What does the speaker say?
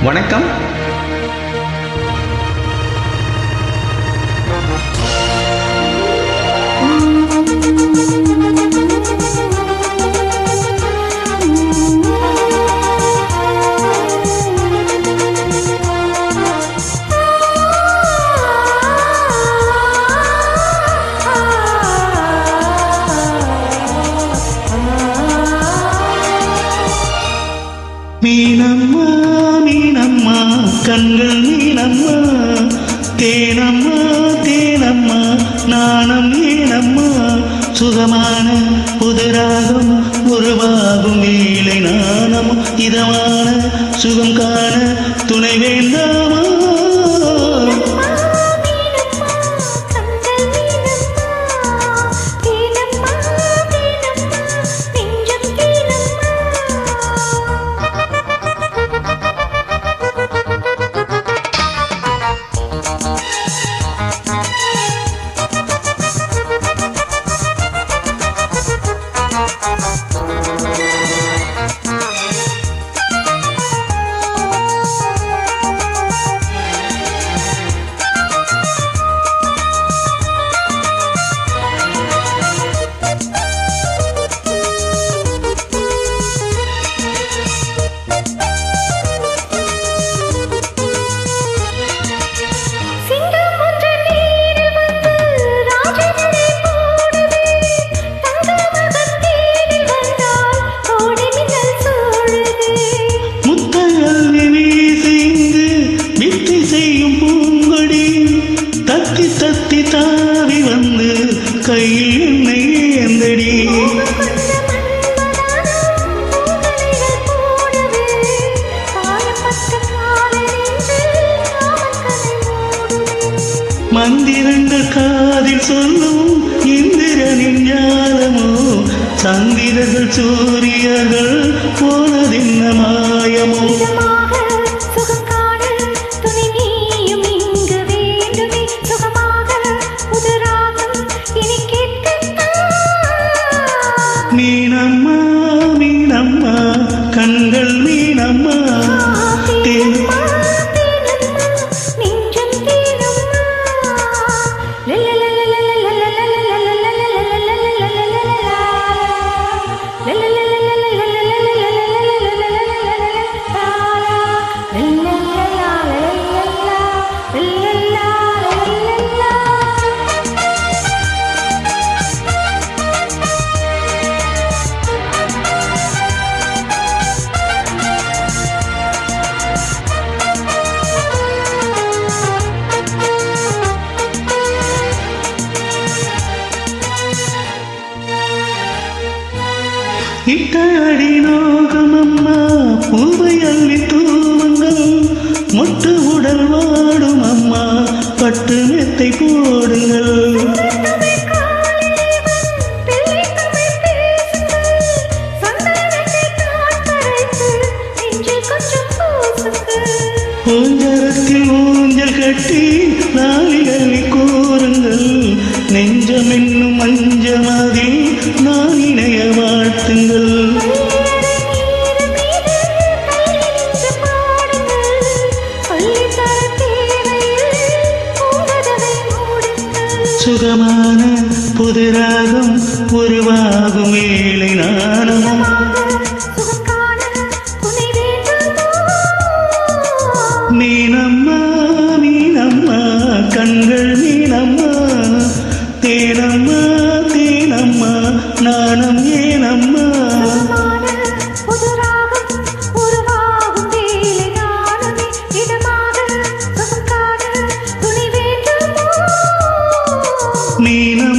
வணக்கம். மீனம்மா மீனம்மா கண்கள் மீனம்மா, தேனம்மா தேனம்மா நாணம் ஏனம்மா, சுகமான புதுராகம் உருவாகும் வேலை நாணம், இதமான சுகம் காண துணை வேண்டாமா. தத்தி தாவி வந்து கையில் என்னை ஏந்தடி, மந்திரங்கள் காதில் சொல்லும் இந்திரனின் ஞானமோ, சந்திரர்கள் சூரியர்கள் போனதின்ன மாயமோ. மீனம்மா மீனம்மா கண்கள் மீனம்மா, தேனம்மா இட்டாடி நோகமம்மா பூவை அள்ளி தூவுங்கள், மொட்டு உடல் வாடும் அம்மா பட்டு மெத்தை போடுங்கள். ஊஞ்சரத்தில் ஊஞ்சல் கட்டி நாளிகளை கூறுங்கள், நெஞ்சம் என்னும் மஞ்சமதில் நான் இணைய வாழ்த்துங்கள். சுகமான புதுராகம் உருவாகும் வேலை நாணம், மீனம்மா மீனம்மா கண்கள் மீனம்மா, தேனம்மா தேனம்மா நாணம் ஏனம்மா. மீனம்